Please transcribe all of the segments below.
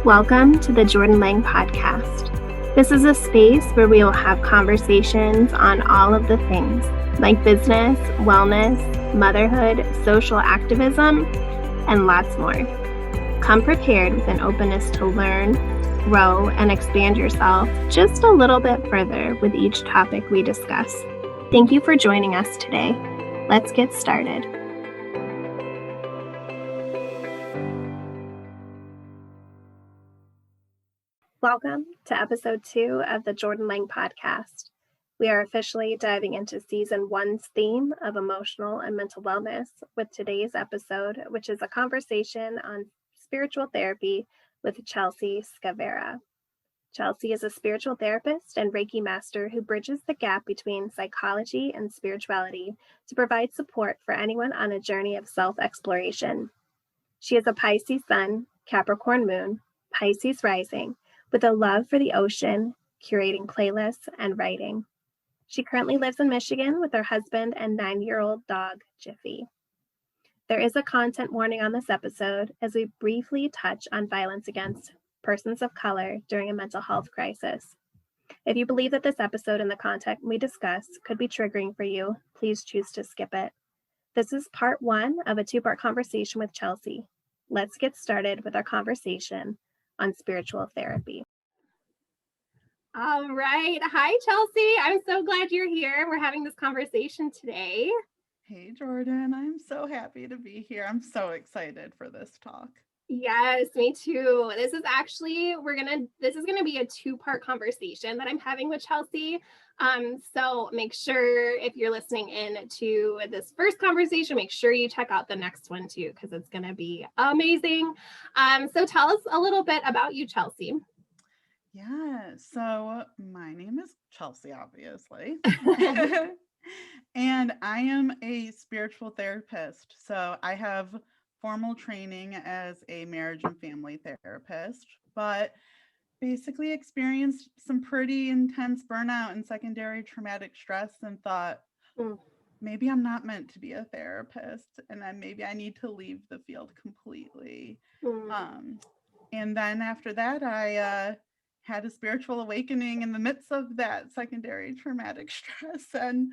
Welcome to the Jordan Lang Podcast. This is a space where we will have conversations on all of the things like business, wellness, motherhood, social activism, and lots more. Come prepared with an openness to learn, grow, and expand yourself just a little bit further with each topic we discuss. Thank you for joining us today. Let's get started. Welcome to episode 2 of the Jordan Lang Podcast. We are officially diving into season 1's theme of emotional and mental wellness with today's episode, which is a conversation on spiritual therapy with Chelsie Skowyra. Chelsie is a spiritual therapist and Reiki master who bridges the gap between psychology and spirituality to provide support for anyone on a journey of self-exploration. She is a Pisces sun, Capricorn moon, Pisces rising, with a love for the ocean, curating playlists, and writing. She currently lives in Michigan with her husband and 9-year-old dog, Jiffy. There is a content warning on this episode as we briefly touch on violence against persons of color during a mental health crisis. If you believe that this episode and the content we discuss could be triggering for you, please choose to skip it. This is part 1 of a 2-part conversation with Chelsie. Let's get started with our conversation on spiritual therapy. All right. Hi, Chelsie. I'm so glad you're here. We're having this conversation today. Hey, Jordan. I'm so happy to be here. I'm so excited for this talk. Yes, me too. This is going to be a 2-part conversation that I'm having with Chelsie. So make sure if you're listening in to this first conversation, make sure you check out the next one too, because it's going to be amazing. So tell us a little bit about you, Chelsie. Yeah, so my name is Chelsie, obviously. And I am a spiritual therapist. So I have formal training as a marriage and family therapist, but basically experienced some pretty intense burnout and secondary traumatic stress and thought, maybe I'm not meant to be a therapist, and then maybe I need to leave the field completely. And then after that, I had a spiritual awakening in the midst of that secondary traumatic stress and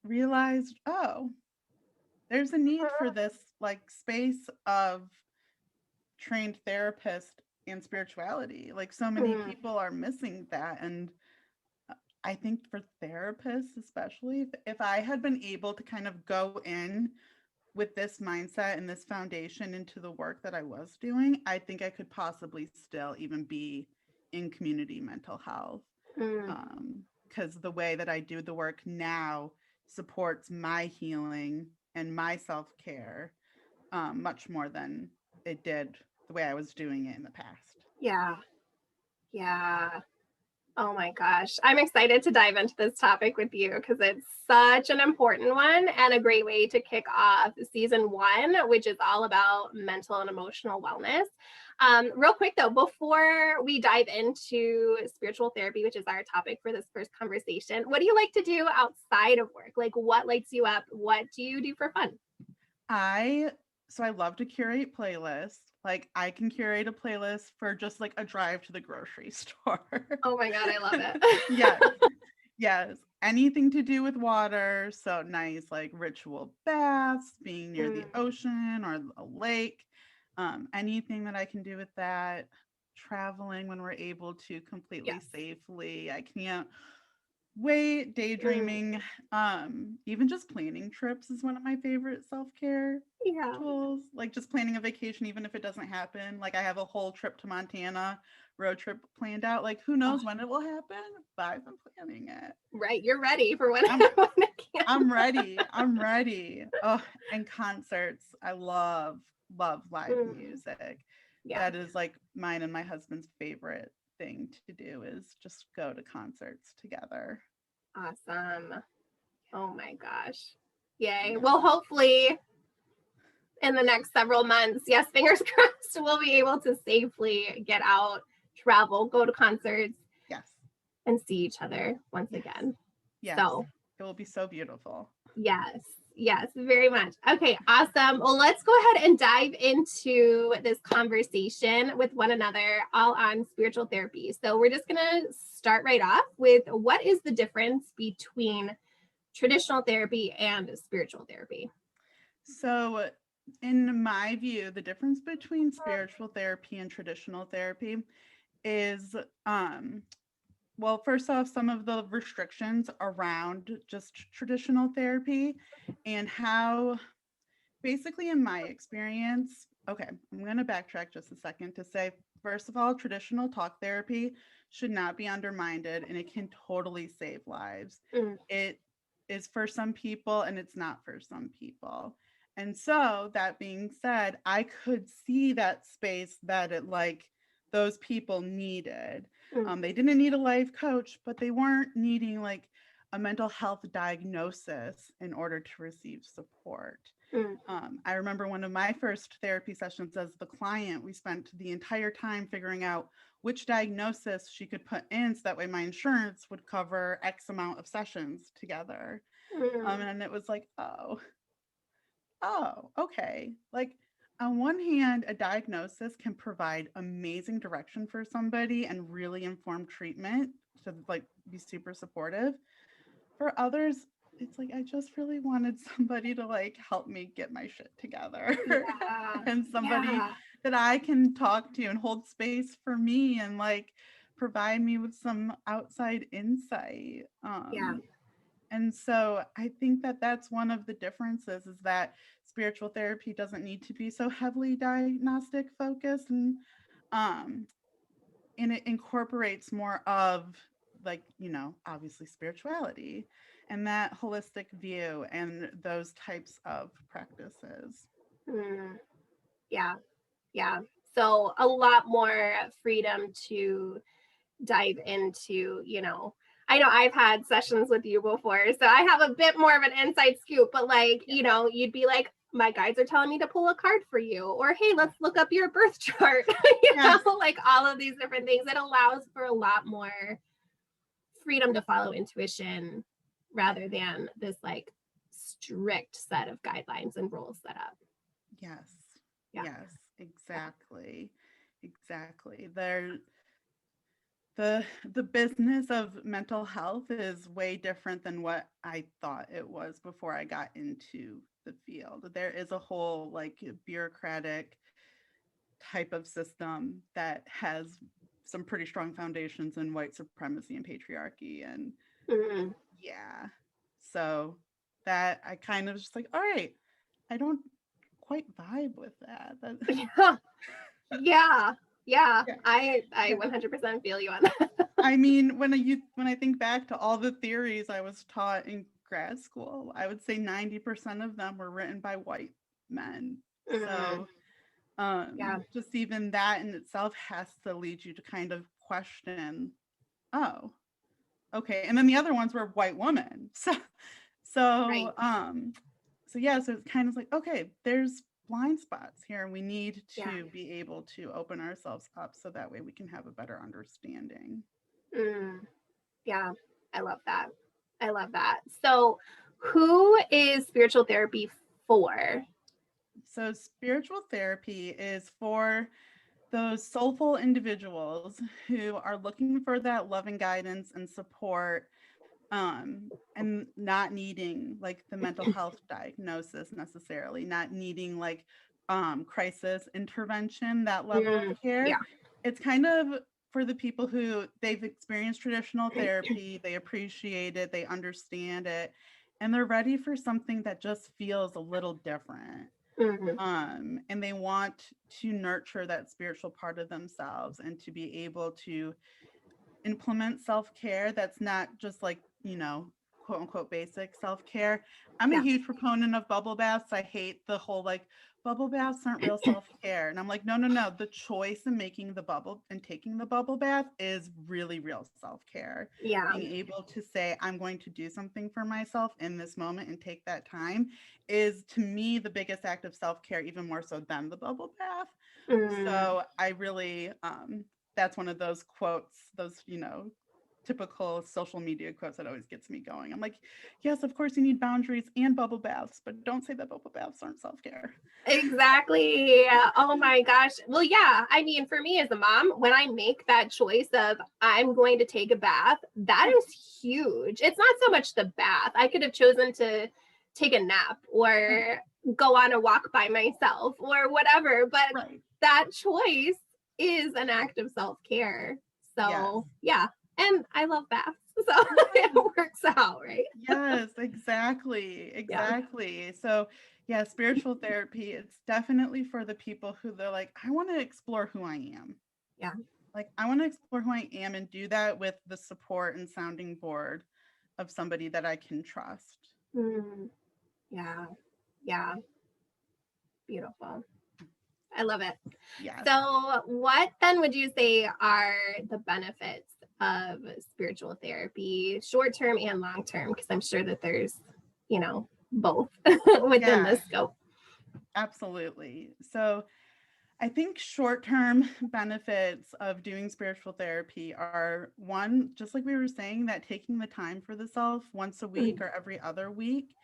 realized, there's a need for this like space of trained therapist and spirituality. Like so many people are missing that. And I think for therapists, especially, if I had been able to kind of go in with this mindset and this foundation into the work that I was doing, I think I could possibly still even be in community mental health. Because the way that I do the work now supports my healing and my self-care much more than it did the way I was doing it in the past. Yeah. Oh my gosh. I'm excited to dive into this topic with you because it's such an important one and a great way to kick off season 1, which is all about mental and emotional wellness. Real quick though, before we dive into spiritual therapy, which is our topic for this first conversation, what do you like to do outside of work? Like what lights you up? What do you do for fun? I love to curate playlists. Like I can curate a playlist for just like a drive to the grocery store. Oh my God, I love it. Yes. Anything to do with water. So nice, like ritual baths, being near the ocean or a lake. Anything that I can do with that. Traveling when we're able to completely safely. I can't wait. Daydreaming. Even just planning trips is one of my favorite self-care tools. Like just planning a vacation, even if it doesn't happen. Like I have a whole trip to Montana road trip planned out. Like who knows when it will happen, but I've been planning it. Right, you're ready for when I'm ready. Oh, and concerts. I love live music. That is like mine and my husband's favorite thing to do is just go to concerts together. Awesome. Oh my gosh. Yay. Well, hopefully in the next several months, yes, fingers crossed, we'll be able to safely get out, travel, go to concerts, yes, and see each other once again. Yes. So It will be so beautiful. Yes. Yes, very much. Okay, awesome. Well, let's go ahead and dive into this conversation with one another, all on spiritual therapy. So, we're just going to start right off with what is the difference between traditional therapy and spiritual therapy? So, in my view, the difference between spiritual therapy and traditional therapy is well, first off, some of the restrictions around just traditional therapy and how, basically, in my experience, okay, I'm going to backtrack just a second to say, first of all, traditional talk therapy should not be undermined, and it can totally save lives. Mm. It is for some people and it's not for some people. And so, that being said, I could see that space that it like those people needed. Mm. They didn't need a life coach, but they weren't needing like a mental health diagnosis in order to receive support. Mm. I remember one of my first therapy sessions as the client, we spent the entire time figuring out which diagnosis she could put in so that way my insurance would cover X amount of sessions together. Mm. And it was like, okay. Like, on one hand, a diagnosis can provide amazing direction for somebody and really informed treatment to like be super supportive. For others, it's like I just really wanted somebody to like help me get my shit together Yeah. and somebody Yeah. that I can talk to and hold space for me and like provide me with some outside insight. Yeah. And so I think that that's one of the differences is that spiritual therapy doesn't need to be so heavily diagnostic focused, um and it incorporates more of like, obviously spirituality and that holistic view and those types of practices. Mm. Yeah. Yeah. So a lot more freedom to dive into, I know I've had sessions with you before, so I have a bit more of an inside scoop, but like, Yeah. you'd be like, my guides are telling me to pull a card for you, or hey, let's look up your birth chart, Yes. like all of these different things. It allows for a lot more freedom to follow intuition rather than this like strict set of guidelines and rules set up. Yes. Yeah. Yes. Exactly. Exactly. The business of mental health is way different than what I thought it was before I got into the field. There is a whole like bureaucratic type of system that has some pretty strong foundations in white supremacy and patriarchy. And Mm. yeah, so that I kind of just like, all right, I don't quite vibe with that. Yeah. Yeah. Yeah. Yeah, I yeah. 100% feel you on that. I mean, when I think back to all the theories I was taught in grad school, I would say 90% of them were written by white men. Mm. So Yeah. just even that in itself has to lead you to kind of question, oh, okay. And then the other ones were white women. So Right. so yeah, so it's kind of like, okay, there's blind spots here and we need Yeah. to be able to open ourselves up so that way we can have a better understanding. Mm. Yeah. I love that. I love that. So, who is spiritual therapy for? So spiritual therapy is for those soulful individuals who are looking for that loving guidance and support, and not needing like the mental health diagnosis necessarily, not needing like crisis intervention, that level of Mm. care. Yeah. It's kind of for the people who they've experienced traditional therapy, they appreciate it, they understand it, and they're ready for something that just feels a little different. Mm-hmm. And they want to nurture that spiritual part of themselves and to be able to implement self-care that's not just like, quote unquote basic self-care. I'm a Yeah. huge proponent of bubble baths. I hate the whole like bubble baths aren't real self-care. And I'm like, no, no, no. The choice in making the bubble and taking the bubble bath is really real self-care. Yeah. Being able to say, I'm going to do something for myself in this moment and take that time is to me the biggest act of self-care, even more so than the bubble bath. Mm. So I really that's one of those quotes, those, typical social media quotes that always gets me going. I'm like, yes, of course you need boundaries and bubble baths, but don't say that bubble baths aren't self-care. Exactly. Oh my gosh. Well, yeah. I mean, for me as a mom, when I make that choice of I'm going to take a bath, that Yeah. is huge. It's not so much the bath. I could have chosen to take a nap Right. or go on a walk by myself or whatever, but Right. that choice is an act of self-care. Yes. So, yeah. And I love baths. So it Yes. works out, right? Yes, exactly. Yeah. Exactly. So, yeah, spiritual therapy, it's definitely for the people who they're like, I want to explore who I am. Yeah. Like, I want to explore who I am and do that with the support and sounding board of somebody that I can trust. Mm, yeah. Yeah. Beautiful. I love it. Yes. So, what then would you say are the benefits of spiritual therapy, short term and long term? Because I'm sure that there's, both within Yeah, the scope. absolutely. So, I think short term benefits of doing spiritual therapy are one, just like we were saying, that taking the time for the self once a week Mm, or every other week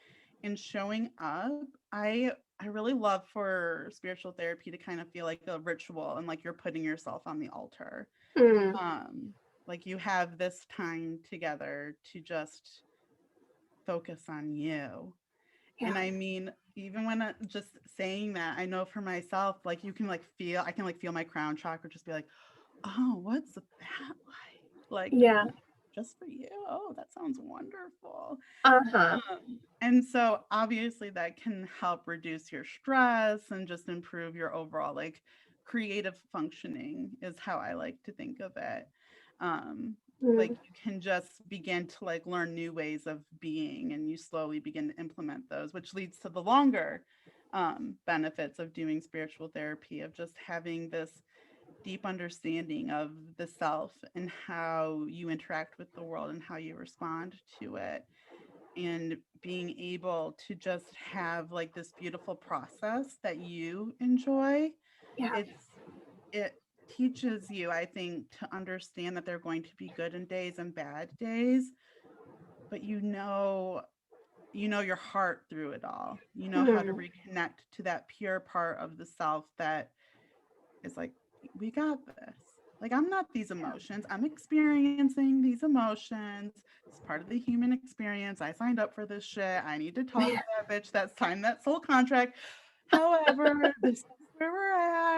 and showing up. I really love for spiritual therapy to kind of feel like a ritual and like you're putting yourself on the altar. mm, Um, like you have this time together to just focus on you. And yeah. I mean, even when just saying that, I know for myself, like you can like feel, I can like feel my crown chakra just be like, oh, what's that like? Like Yeah. just for you. Oh, that sounds wonderful. Uh-huh. And so obviously that can help reduce your stress and just improve your overall like creative functioning is how I like to think of it. Like Mm, you can just begin to like learn new ways of being and you slowly begin to implement those, which leads to the longer benefits of doing spiritual therapy, of just having this deep understanding of the self and how you interact with the world and how you respond to it, and being able to just have like this beautiful process that you enjoy. yeah. It teaches you, I think, to understand that there are going to be good and days and bad days, but you know your heart through it all. You know how to Mm, reconnect to that pure part of the self that is like, we got this. Like, I'm not these emotions. I'm experiencing these emotions. It's part of the human experience. I signed up for this shit. I need to talk to that bitch that signed that soul contract. However, this is where we're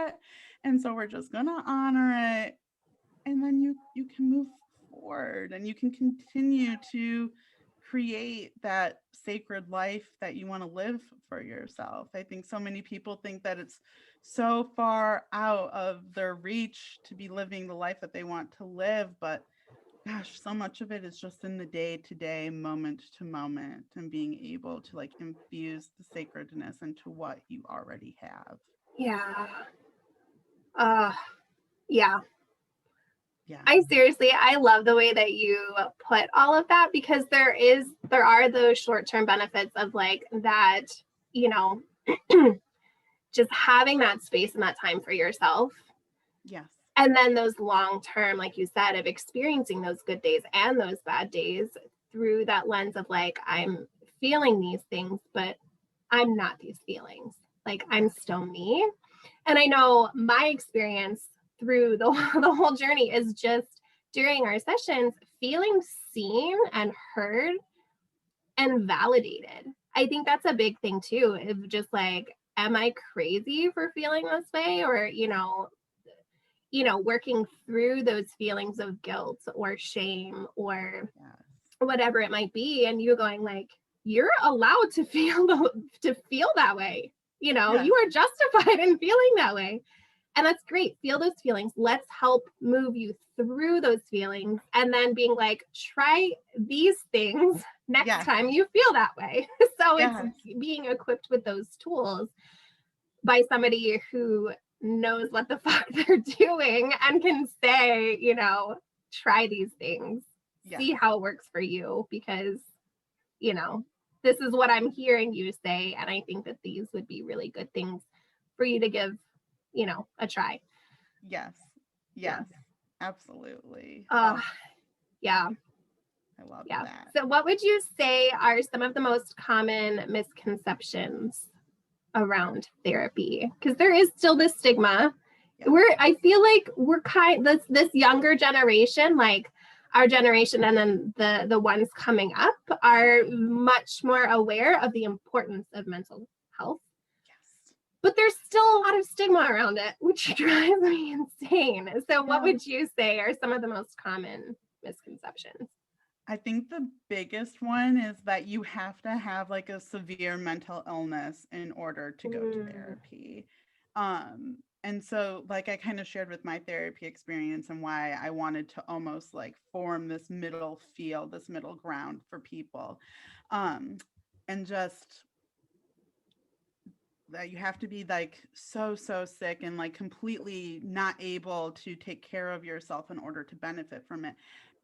at. And so we're just gonna honor it. And then you can move forward and you can continue to create that sacred life that you want to live for yourself. I think so many people think that it's so far out of their reach to be living the life that they want to live, but gosh, so much of it is just in the day to day, moment to moment, and being able to like infuse the sacredness into what you already have. yeah. Uh, yeah. Yeah. I love the way that you put all of that because there are those short-term benefits of like that, you know, just having that space and that time for yourself. Yes. And then those long-term, like you said, of experiencing those good days and those bad days through that lens of like, I'm feeling these things, but I'm not these feelings. Like I'm Yes. still me. And I know my experience through the whole journey is just during our sessions, feeling seen and heard and validated. I think that's a big thing too, of just like, am I crazy for feeling this way? Or, working through those feelings of guilt or shame or Yes. whatever it might be. And you going like, you're allowed to feel that way. Yes. You are justified in feeling that way. And that's great. Feel those feelings. Let's help move you through those feelings. And then being like, try these things next Yes. time you feel that way. So it's Yes. being equipped with those tools by somebody who knows what the fuck they're doing and can say, try these things, Yes. see how it works for you, because, you know, this is what I'm hearing you say. And I think that these would be really good things for you to give, a try. Yes. Yeah. Yes. Absolutely. Uh, Oh, Yeah. I love Yeah. that. So what would you say are some of the most common misconceptions around therapy? Because there is still this stigma. Yeah. I feel like we're this younger generation, like our generation and then the ones coming up, are much more aware of the importance of mental health. Yes. But there's still a lot of stigma around it, which drives me insane. So what would you say are some of the most common misconceptions? I think the biggest one is that you have to have like a severe mental illness in order to go to therapy. And so like I kind of shared with my therapy experience and why I wanted to almost like form this middle field, this middle ground for people. And just that you have to be like so sick and like completely not able to take care of yourself in order to benefit from it.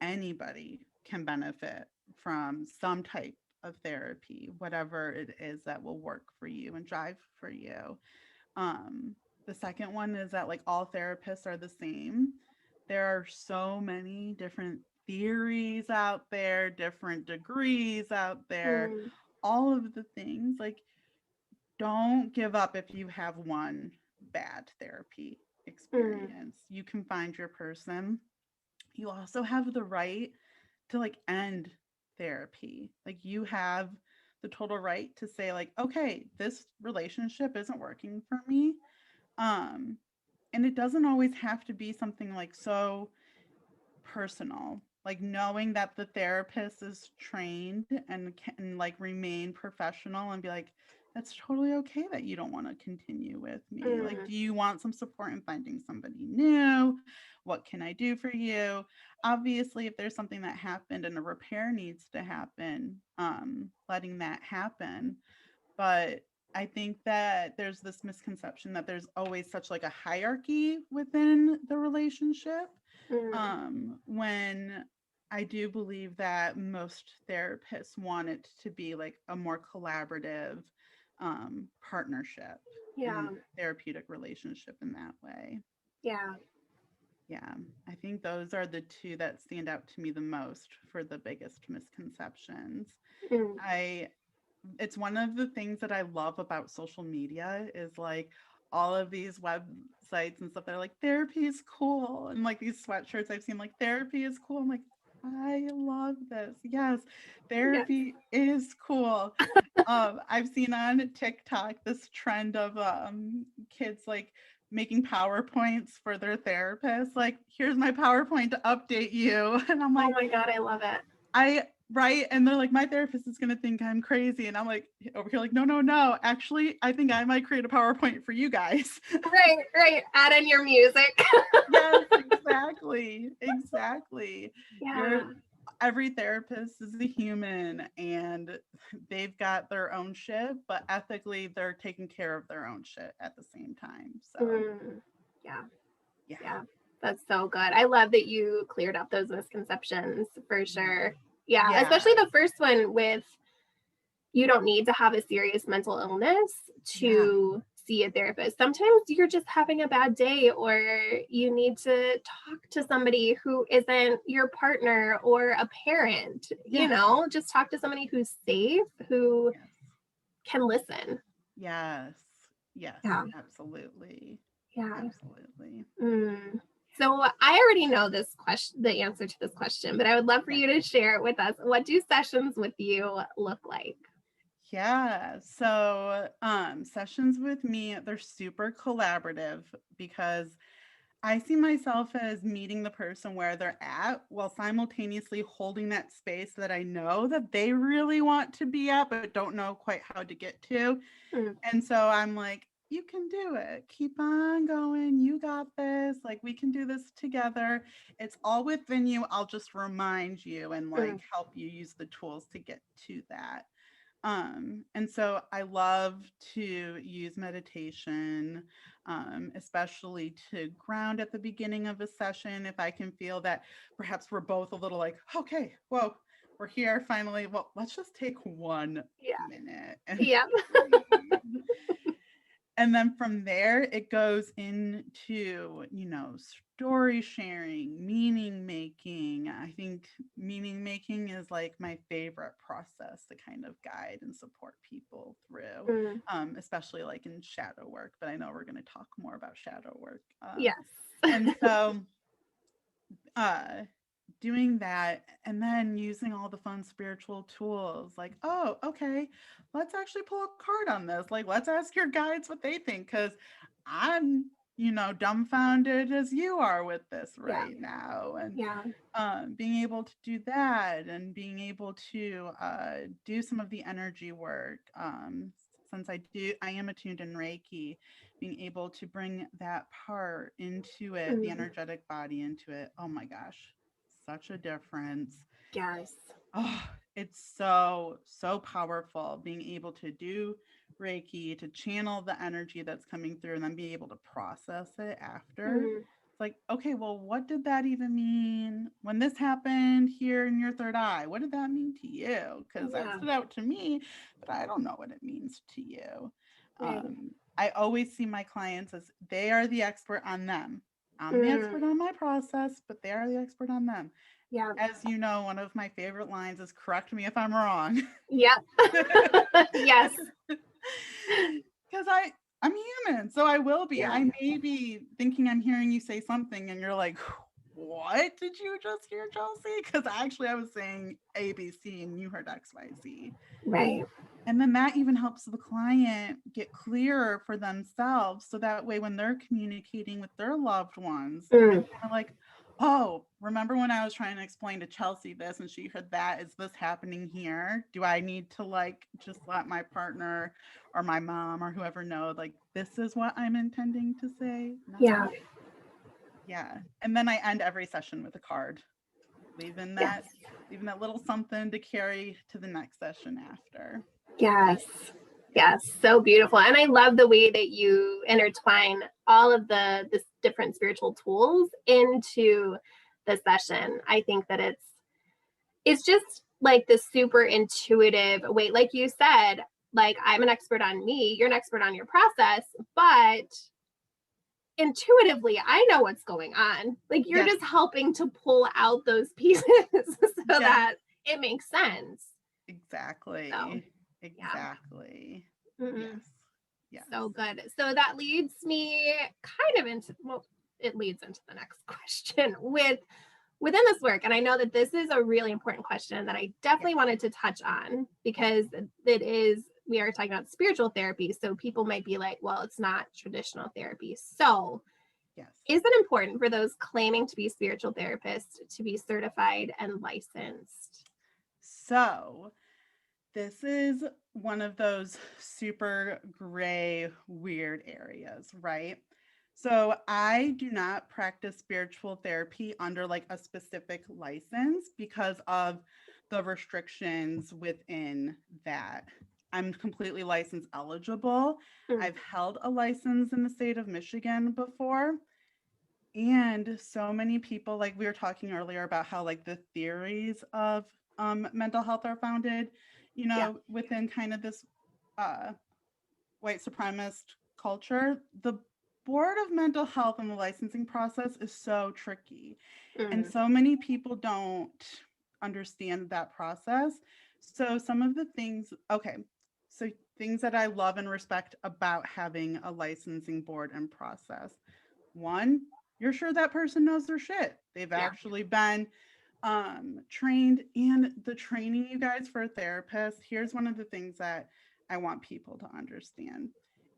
Anybody can benefit from some type of therapy, whatever it is that will work for you and drive for you. The second one is that like all therapists are the same. There are so many different theories out there, different degrees out there, all of the things. Like, don't give up if you have one bad therapy experience. You can find your person. You also have the right to like end therapy. Like you have the total right to say like, okay, this relationship isn't working for me. Um and it doesn't always have to be something like so personal. Like knowing that the therapist is trained and can like remain professional and be like, that's totally okay that you don't want to continue with me. Like, do you want some support in finding somebody new? What can I do for you? Obviously, if there's something that happened and a repair needs to happen, letting that happen. But I think that there's this misconception that there's always such like a hierarchy within the relationship. When I do believe that most therapists want it to be like a more collaborative partnership and therapeutic relationship in that way. Yeah. Yeah, I think those are the two that stand out to me the most for the biggest misconceptions. I It's one of the things that I love about social media is like all of these websites and stuff that are like therapy is cool, and like these sweatshirts I've seen like therapy is cool. I'm like, I love this. Yes, therapy is cool. I've seen on TikTok this trend of kids like making PowerPoints for their therapist. Like, here's my PowerPoint to update you. And I'm like, oh my God, I love it. Right. And they're like, my therapist is going to think I'm crazy. And I'm like, over here, like, no. Actually, I think I might create a PowerPoint for you guys. Right. Add in your music. Yes, exactly. Yeah. Every therapist is a human and they've got their own shit, but ethically, they're taking care of their own shit at the same time. So, yeah. That's so good. I love that you cleared up those misconceptions for sure. Yeah. Especially the first one with you don't need to have a serious mental illness to see a therapist. Sometimes you're just having a bad day or you need to talk to somebody who isn't your partner or a parent, just talk to somebody who's safe, who can listen. Yes. Yeah. Absolutely. Yeah. Absolutely. So I already know this question, the answer to this question, but I would love for you to share it with us. What do sessions with you look like? Yeah. So sessions with me, they're super collaborative because I see myself as meeting the person where they're at while simultaneously holding that space that I know that they really want to be at, but don't know quite how to get to. And so I'm like, you can do it. Keep on going. You got this. Like, we can do this together. It's all within you. I'll just remind you and like help you use the tools to get to that. And so I love to use meditation, especially to ground at the beginning of a session. If I can feel that perhaps we're both a little like, okay, whoa, we're here finally. Well, let's just take 1 minute and breathe. And then from there, it goes into, story sharing, meaning making. I think meaning making is like my favorite process to kind of guide and support people through, Mm. especially like in shadow work. But I know we're going to talk more about shadow work. Yes. And so uh doing that and then using all the fun spiritual tools like, oh, okay, let's actually pull a card on this, like let's ask your guides what they think, because I'm dumbfounded as you are with this Yeah. right now. And Yeah. being able to do that and being able to do some of the energy work, since I am attuned in Reiki, being able to bring that part into it, the Mm. energetic body into it. Oh my gosh, such a difference. Yes. Oh, it's so powerful being able to do Reiki, to channel the energy that's coming through and then be able to process it after. Mm. It's like, okay, well, what did that even mean when this happened here in your third eye? What did that mean to you? Because that Yeah. stood out to me, but I don't know what it means to you. Right. I always see my clients as they are the expert on them. I'm the Mm. expert on my process, but they are the expert on them. Yeah. As you know, one of my favorite lines is correct me if I'm wrong. Yep. Yes. Because I'm human, so I will be. Yeah. I may be thinking I'm hearing you say something and you're like, what did you just hear, Chelsea? Because actually I was saying A, B, C, and you heard X, Y, Z. Right. And then that even helps the client get clearer for themselves. So that way, when they're communicating with their loved ones, they're Mm. kind of like, oh, remember when I was trying to explain to Chelsea this and she heard that? Is this happening here? Do I need to like just let my partner or my mom or whoever know, like, this is what I'm intending to say? Not Yeah. that. Yeah. And then I end every session with a card, leaving that Yes. leaving that little something to carry to the next session after. Yes. Yes. So beautiful. And I love the way that you intertwine all of the different spiritual tools into the session. I think that it's just like the super intuitive way. Like you said, like I'm an expert on me, you're an expert on your process, but intuitively I know what's going on. Like you're Yes. just helping to pull out those pieces so Yes. that it makes sense. Exactly. So, yeah. Exactly. Mm-hmm. Yes. Yes. So good. So that leads me kind of into, well, it leads into the next question within this work. And I know that this is a really important question that I definitely wanted to touch on because we are talking about spiritual therapy. So people might be like, well, it's not traditional therapy. So Yes. is it important for those claiming to be spiritual therapists to be certified and licensed? So this is one of those super gray, weird areas, right? So I do not practice spiritual therapy under like a specific license because of the restrictions within that. I'm completely license eligible. Mm. I've held a license in the state of Michigan before. And so many people, like we were talking earlier about how like the theories of mental health are founded, Yeah. within kind of this uh, white supremacist culture. The Board of Mental Health and the licensing process is so tricky. And Mm. so many people don't understand that process. So some of the things, okay, so things that I love and respect about having a licensing board and process. One, you're sure that person knows their shit. They've Yeah. actually been trained. And the training, you guys, for a therapist, here's one of the things that I want people to understand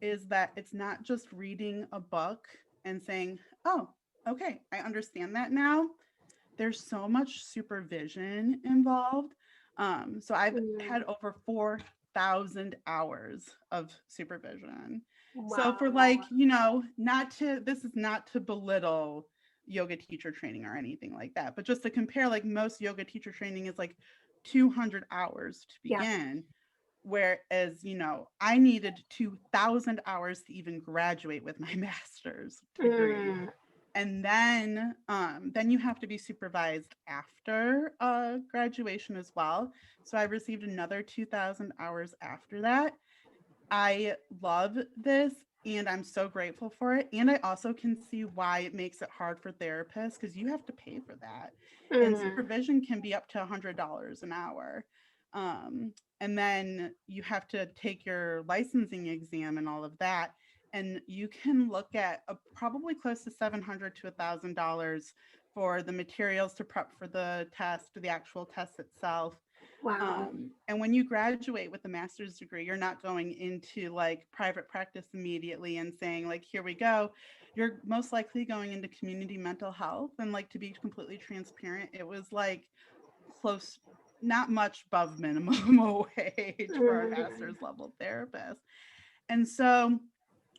is that it's not just reading a book and saying, oh, okay, I understand that now. There's so much supervision involved. So I've had over 4,000 hours of supervision. So for Wow. like, this is not to belittle yoga teacher training or anything like that, but just to compare, like most yoga teacher training is like 200 hours to Yeah. begin. Whereas, I needed 2,000 hours to even graduate with my master's degree. Mm. And then you have to be supervised after graduation as well. So I received another 2,000 hours after that. I love this. And I'm so grateful for it. And I also can see why it makes it hard for therapists because you have to pay for that. And Mm. supervision can be up to $100 an hour. And then you have to take your licensing exam and all of that. And you can look at probably close to $700 to $1,000 for the materials to prep for the test, the actual test itself. Wow. And when you graduate with a master's degree, you're not going into like private practice immediately and saying like, here we go. You're most likely going into community mental health. And like, to be completely transparent, it was like close, not much above minimum wage for a Mm. master's level therapist. And so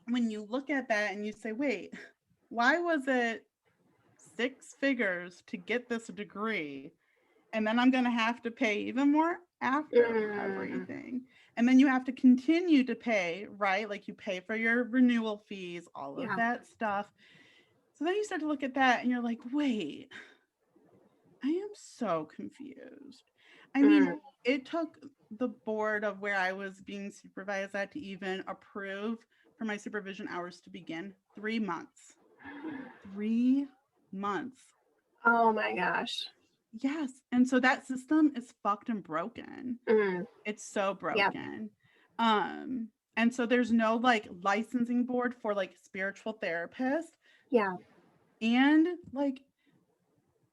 when you look at that and you say, wait, why was it six figures to get this degree? And then I'm going to have to pay even more after for Mm. everything. And then you have to continue to pay, right? Like you pay for your renewal fees, all of Yeah. that stuff. So then you start to look at that and you're like, wait, I am so confused. I mean, Mm. it took the board of where I was being supervised at to even approve for my supervision hours to begin 3 months. 3 months. Oh my gosh. Yes. And so that system is fucked and broken. Mm. It's so Yep. broken. And so there's no like licensing board for like spiritual therapists. Yeah. And like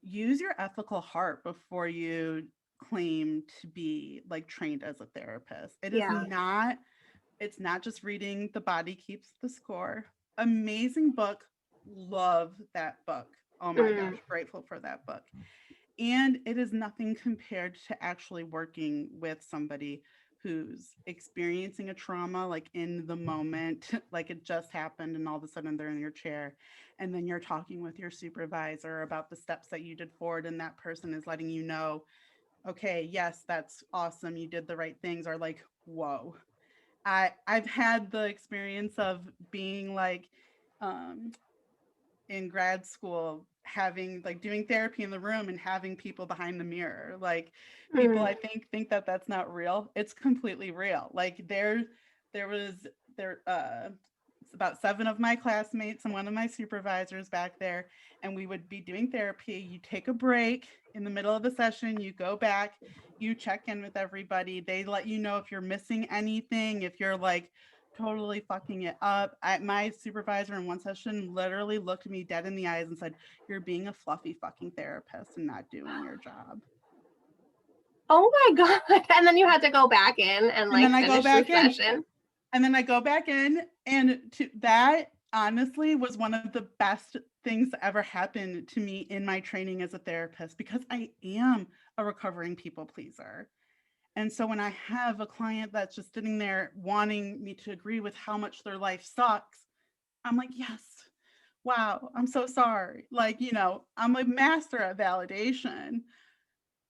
use your ethical heart before you claim to be like trained as a therapist. Yeah. It's not just reading The Body Keeps the Score. Amazing book. Love that book. Oh my gosh, Mm. grateful for that book. And it is nothing compared to actually working with somebody who's experiencing a trauma like in the moment, like it just happened, and all of a sudden they're in your chair. And then you're talking with your supervisor about the steps that you did forward, and that person is letting you know, okay, yes, that's awesome. You did the right things, or like, whoa. I've had the experience of being like um in grad school, having like doing therapy in the room and having people behind the mirror, like people Mm. I think that that's not real. It's completely real. Like there was there it's about seven of my classmates and one of my supervisors back there, and we would be doing therapy. You take a break in the middle of the session, you go back, you check in with everybody, they let you know if you're missing anything, if you're like totally fucking it up. My supervisor in one session literally looked me dead in the eyes and said, "You're being a fluffy fucking therapist and not doing your job." Oh my God. And then you had to go back in and And like then I go finish the back in, session. and to that honestly was one of the best things that ever happened to me in my training as a therapist, because I am a recovering people pleaser. And so when I have a client that's just sitting there wanting me to agree with how much their life sucks, I'm like, yes, wow, I'm so sorry. Like, I'm a master at validation.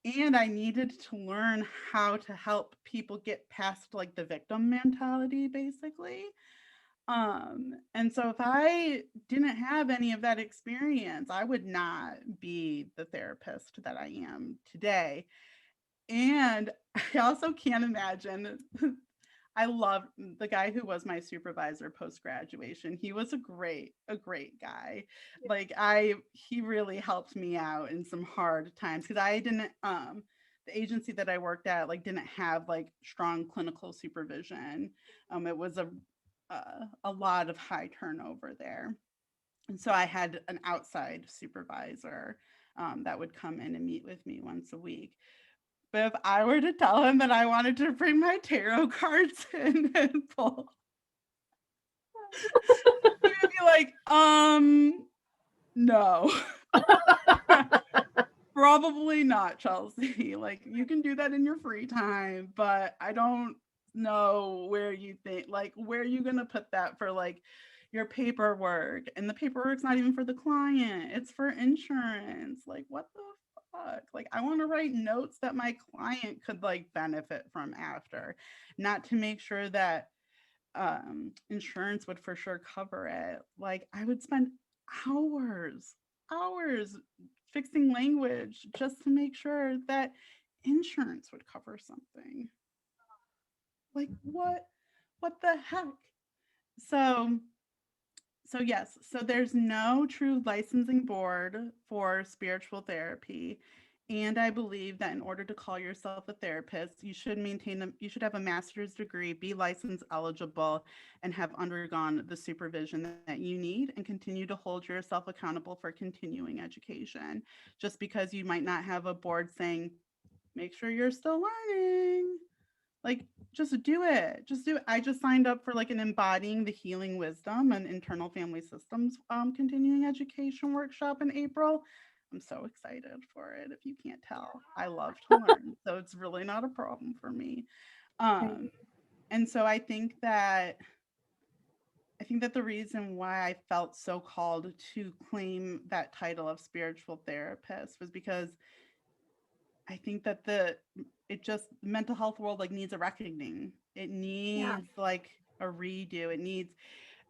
And I needed to learn how to help people get past like the victim mentality, basically. And so if I didn't have any of that experience, I would not be the therapist that I am today. And I also can't imagine. I love the guy who was my supervisor post graduation. He was a great guy. Like he really helped me out in some hard times, because I didn't the agency that I worked at like didn't have like strong clinical supervision. It was a lot of high turnover there. And so I had an outside supervisor that would come in and meet with me once a week. But if I were to tell him that I wanted to bring my tarot cards in and pull, he would be like, no. Probably not, Chelsea. Like, you can do that in your free time, but I don't know where you think, like, where are you going to put that for, like, your paperwork? And the paperwork's not even for the client, it's for insurance. Like, what the fuck? Like, I want to write notes that my client could, like, benefit from after, not to make sure that insurance would for sure cover it. Like, I would spend hours fixing language just to make sure that insurance would cover something. Like, what the heck? So yes, so there's no true licensing board for spiritual therapy. And I believe that in order to call yourself a therapist, you should have a master's degree, be license eligible, and have undergone the supervision that you need and continue to hold yourself accountable for continuing education. Just because you might not have a board saying, make sure you're still learning, like, just do it. Just do it. I just signed up for like an embodying the healing wisdom and internal family systems continuing education workshop in April. I'm so excited for it. If you can't tell, I love to learn, so it's really not a problem for me. Um, Right. and so I think that the reason why I felt so called to claim that title of spiritual therapist was because I think that the mental health world like needs a reckoning. It Yeah. needs like a redo. It needs,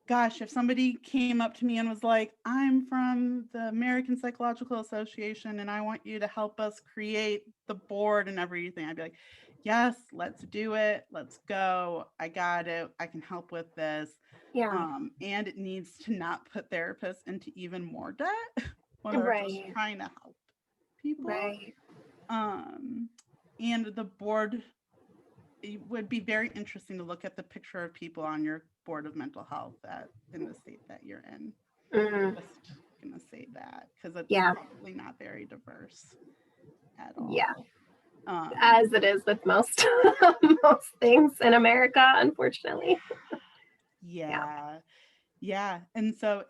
gosh, if somebody came up to me and was like, I'm from the American Psychological Association and I want you to help us create the board and everything, I'd be like, yes, let's do it. Let's go. I got it. I can help with this. Yeah. And it needs to not put therapists into even more debt when they're just Right. trying to help people. Right. Um, and the board, it would be very interesting to look at the picture of people on your board of mental health that in the state that you're in. Mm. Just gonna say that because it's Yeah. probably not very diverse at Yeah. all. Um, As it is with most most things in America, unfortunately. Yeah. yeah, yeah, and so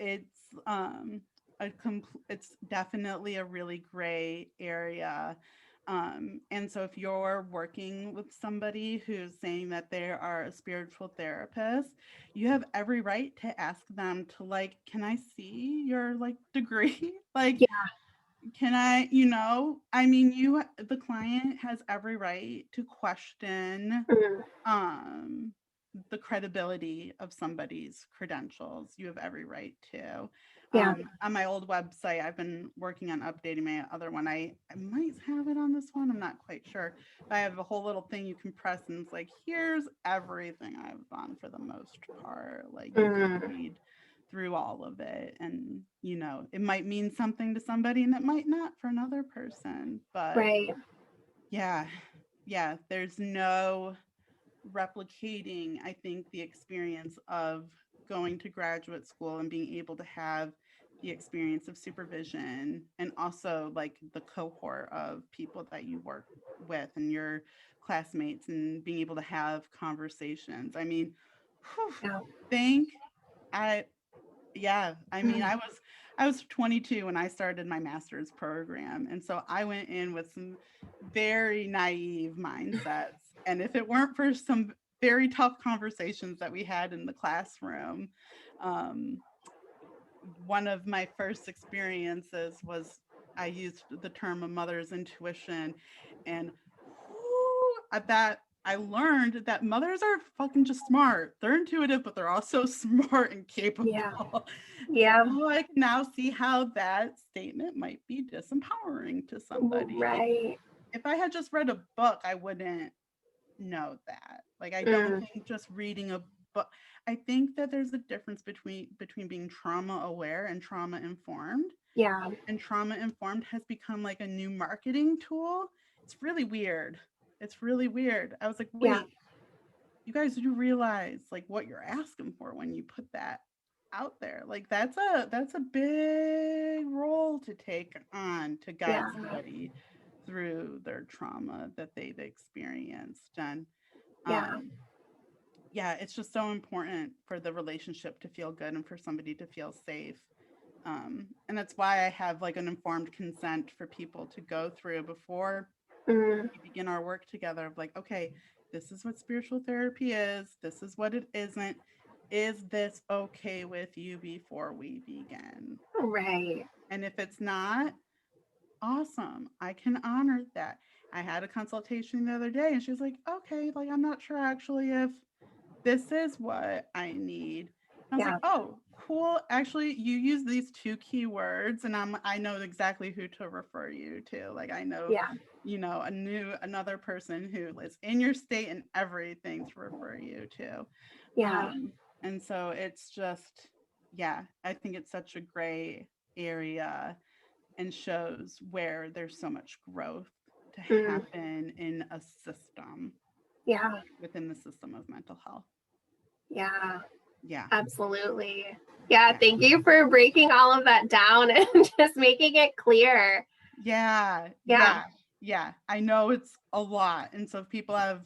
it's definitely a really gray area. And so if you're working with somebody who's saying that they are a spiritual therapist, you have every right to ask them to like, can I see your like degree? Like, Yeah. can I, the client has every right to question Mm. um the credibility of somebody's credentials. You have every right to. Yeah. On my old website, I've been working on updating my other one. I might have it on this one, I'm not quite sure, but I have a whole little thing you can press and it's like, here's everything I've done for the most part. Like, you can Mm. read through all of it, and it might mean something to somebody and it might not for another person, but Right. yeah, yeah, there's no replicating, I think, the experience of going to graduate school and being able to have the experience of supervision and also like the cohort of people that you work with and your classmates and being able to have conversations. I mean, whew, Yeah. thank I yeah, I mean, Mm. I was 22 when I started my master's program, and so I went in with some very naive mindsets. And if it weren't for some very tough conversations that we had in the classroom, um, one of my first experiences was I used the term a mother's intuition, and that I learned that mothers are fucking just smart. They're intuitive, but they're also smart and Yeah. capable. It's like, Yeah. oh, I can now see how that statement might be disempowering to somebody. Right. If I had just read a book, I wouldn't know that. Like, I don't Mm. think just reading a book. I think that there's a difference between being trauma aware and trauma informed. Yeah. And trauma informed has become like a new marketing tool. It's really weird. It's really weird. I was like, Yeah. wait, you guys do realize like what you're asking for when you put that out there. Like, that's a big role to take on to guide Yeah. somebody through their trauma that they've experienced. And Yeah. um yeah, it's just so important for the relationship to feel good and for somebody to feel safe. And that's why I have like an informed consent for people to go through before Mm. we begin our work together of like, okay, this is what spiritual therapy is. This is what it isn't. Is this okay with you before we begin? Right. And if it's not, awesome. I can honor that. I had a consultation the other day and she was like, okay, like, I'm not sure actually if this is what I need. And I was like, Yeah. oh, cool. Actually, you use these two keywords and I know exactly who to refer you to. Like, I know, Yeah. another person who is in your state and everything to refer you to. Yeah. Um, And so it's just, yeah, I think it's such a gray area and shows where there's so much growth to Mm, happen in a system, yeah, within the system of mental health. yeah, Yeah. absolutely. Yeah, Yeah. thank you for breaking all of that down and just making it clear. Yeah. Yeah, Yeah. Yeah. I know it's a lot. And so if people have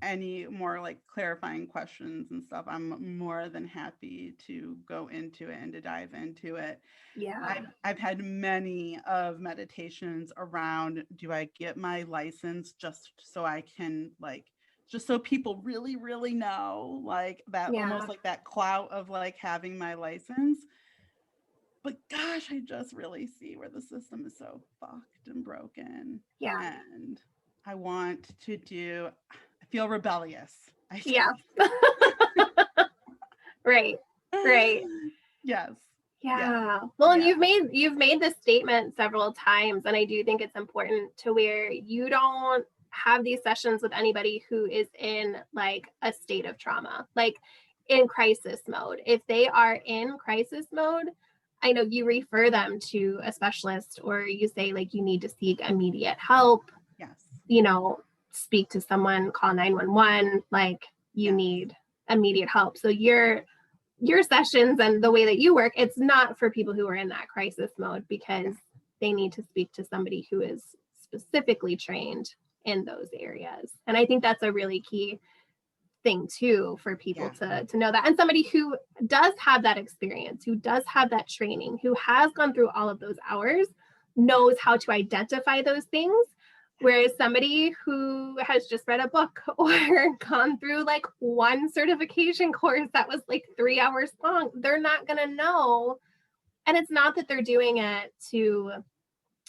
any more like clarifying questions and stuff, I'm more than happy to go into it and to dive into it. yeah, I've had many of meditations around, do I get my license just so I can like, just so people really really know, like that, yeah, almost like that clout of like having my license. But gosh, I just really see where the system is so fucked and broken. yeah, And I want to do, I feel rebellious. I yeah. Right, right. yes. Yeah. Yeah. Well, and Yeah. you've made this statement several times, and I do think it's important to where you don't have these sessions with anybody who is in like a state of trauma, like in crisis mode. If they are in crisis mode, I know you refer them to a specialist, or you say like you need to seek immediate help, Yes. you know, speak to someone, call 911, like you Yes. need immediate help. So your sessions and the way that you work, it's not for people who are in that crisis mode, because Yeah. they need to speak to somebody who is specifically trained in those areas. And I think that's a really key thing too, for people Yeah. to know that, and somebody who does have that experience, who does have that training, who has gone through all of those hours, knows how to identify those things. Whereas somebody who has just read a book or gone through like one certification course that was like 3 hours long, they're not going to know. And it's not that they're doing it to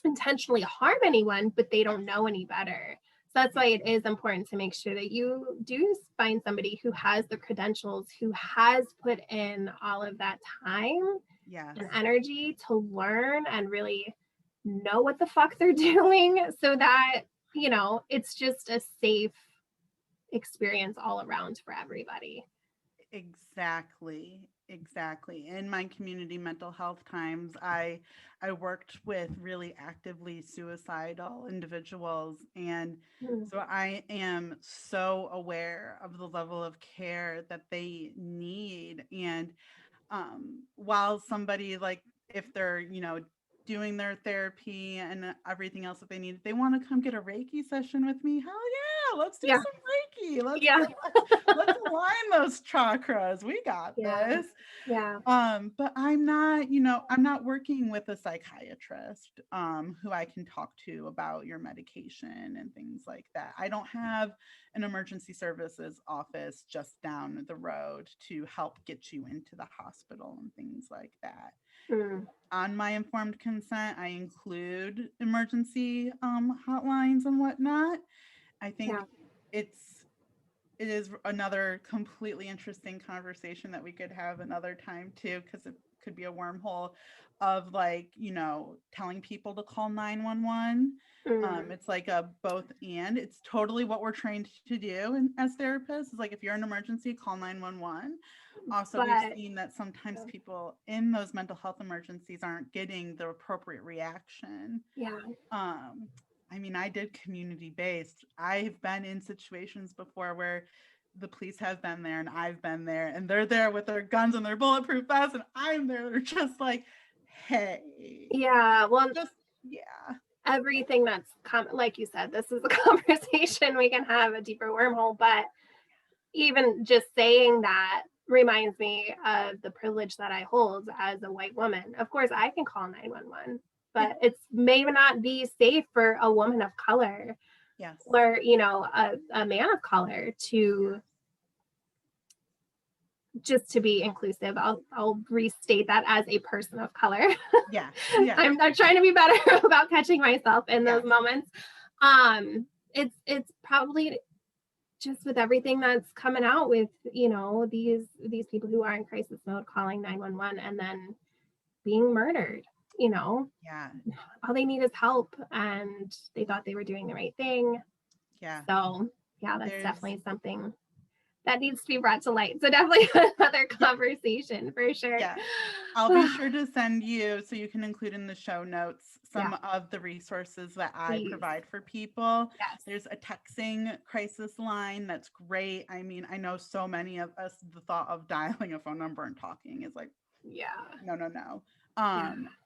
intentionally harm anyone, but they don't know any better. So that's Yeah. why it is important to make sure that you do find somebody who has the credentials, who has put in all of that time Yes. and energy to learn and really know what the fuck they're doing, so that, it's just a safe experience all around for everybody. Exactly. Exactly. In my community mental health times, I worked with really actively suicidal individuals, and Mm, so I am so aware of the level of care that they need. And while somebody, like, if they're, doing their therapy and everything else that they need, if they want to come get a Reiki session with me, hell yeah, let's do yeah, some Reiki. Let's yeah, let's align those chakras. We got yeah, this. yeah, But I'm not working with a psychiatrist who I can talk to about your medication and things like that. I don't have an emergency services office just down the road to help get you into the hospital and things like that. mm, On my informed consent, I include emergency hotlines and whatnot. I think yeah, it's it is another completely interesting conversation that we could have another time too, because it could be a wormhole of, like, telling people to call 911. mm. It's like a both and. It's totally what we're trained to do, and as therapists, is like, if you're in an emergency, call 911. Also, we've But seen that sometimes people in those mental health emergencies aren't getting the appropriate reaction. yeah, um I mean, I did community based. I've been in situations before where the police have been there and I've been there, and they're there with their guns and their bulletproof vests, and I'm there. They're just like, hey, yeah, well, just, yeah. everything that's like you said, this is a conversation we can have, a deeper wormhole. But even just saying that reminds me of the privilege that I hold as a white woman. Of course, I can call 911, Yeah. but it's maybe not be safe for a woman of color, Yes. or, a man of color, to just to be inclusive. I'll restate that, as a person of color. Yeah. Yeah. I'm trying to be better about catching myself in those Yes. moments. It's probably just with everything that's coming out with, these people who are in crisis mode calling 911 and then being murdered. Yeah. All they need is help, and they thought they were doing the right thing. Yeah. So yeah, that's There's definitely something that needs to be brought to light. So definitely another conversation for sure. Yeah. I'll be sure to send you, so you can include in the show notes, some of the resources that I provide for people. Yes. There's a texting crisis line that's great. I mean, I know so many of us, the thought of dialing a phone number and talking is like, no.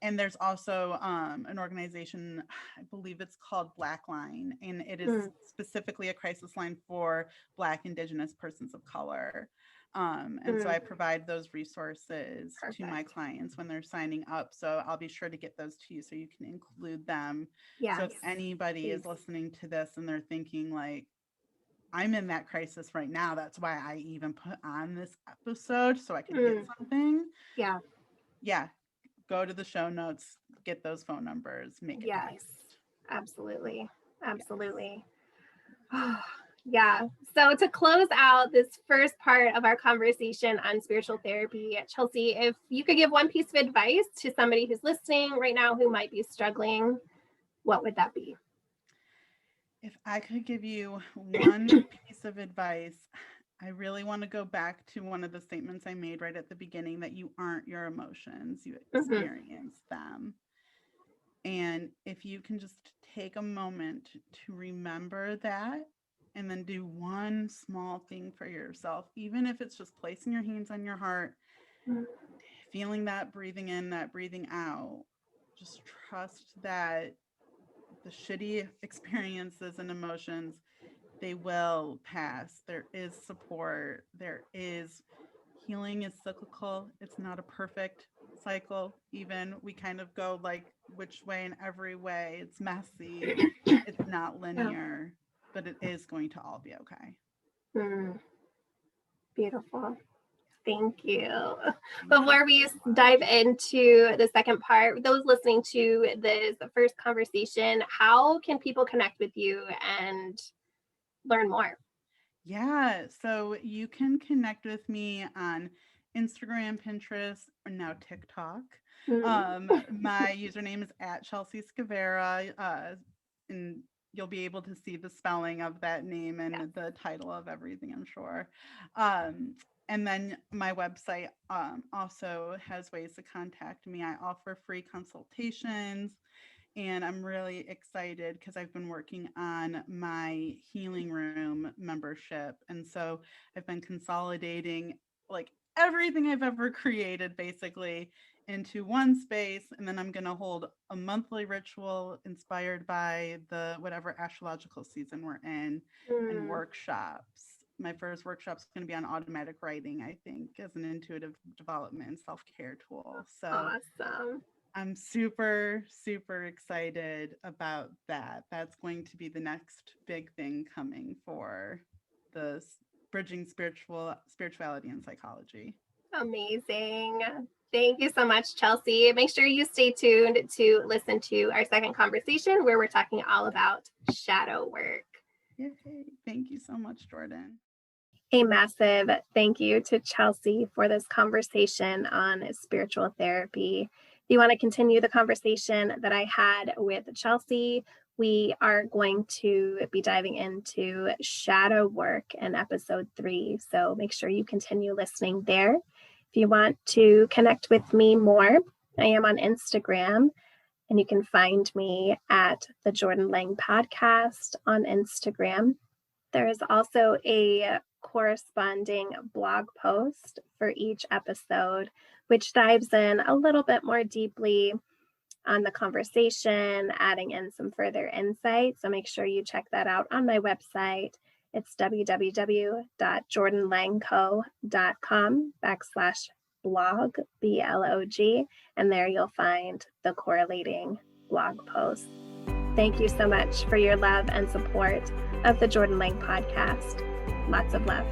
And there's also an organization, I believe it's called Blackline, and it is specifically a crisis line for Black, Indigenous persons of color. And so I provide those resources to my clients when they're signing up. So I'll be sure to get those to you so you can include them. So if anybody is listening to this and they're thinking like, I'm in that crisis right now, that's why I even put on this episode so I can get something. Yeah. Go to the show notes, get those phone numbers, make it happen. Absolutely. Yeah. So to close out this first part of our conversation on spiritual therapy, Chelsie, if you could give one piece of advice to somebody who's listening right now who might be struggling, what would that be? If I could give you one piece of advice, I really want to go back to one of the statements I made right at the beginning, that you aren't your emotions, you experience them. And if you can just take a moment to remember that, and then do one small thing for yourself, even if it's just placing your hands on your heart, feeling that breathing in, that breathing out, just trust that the shitty experiences and emotions, they will pass. There is support. There is healing. Is cyclical. It's not a perfect cycle. Even we kind of go like which way in every way. It's messy. It's not linear, but it is going to all be okay. Beautiful. Thank you. Before we dive into the second part, those listening to this first conversation, how can people connect with you and learn more? Yeah, so you can connect with me on Instagram, Pinterest, or now TikTok. My username is at Chelsie Skowyra, and you'll be able to see the spelling of that name and the title of everything, I'm sure. And then my website also has ways to contact me. I offer free consultations, and I'm really excited because I've been working on my healing room membership. And so I've been consolidating like everything I've ever created basically into one space. And then I'm going to hold a monthly ritual inspired by the whatever astrological season we're in, and workshops. My first workshop is going to be on automatic writing, I think, as an intuitive development and self-care tool. So awesome. I'm super, super excited about that. That's going to be the next big thing coming for the bridging spirituality and psychology. Amazing. Thank you so much, Chelsie. Make sure you stay tuned to listen to our second conversation where we're talking all about shadow work. Yay. Thank you so much, Jordan. A massive thank you to Chelsie for this conversation on spiritual therapy. If you want to continue the conversation that I had with Chelsie, we are going to be diving into shadow work in episode 3. So make sure you continue listening there. If you want to connect with me more, I am on Instagram, and you can find me at the Jordan Lang Podcast on Instagram. There is also a corresponding blog post for each episode, which dives in a little bit more deeply on the conversation, adding in some further insight. So make sure you check that out on my website. It's www.jordanlangco.com/blog, BLOG, and there you'll find the correlating blog posts. Thank you so much for your love and support of the Jordan Lang Podcast. Lots of love.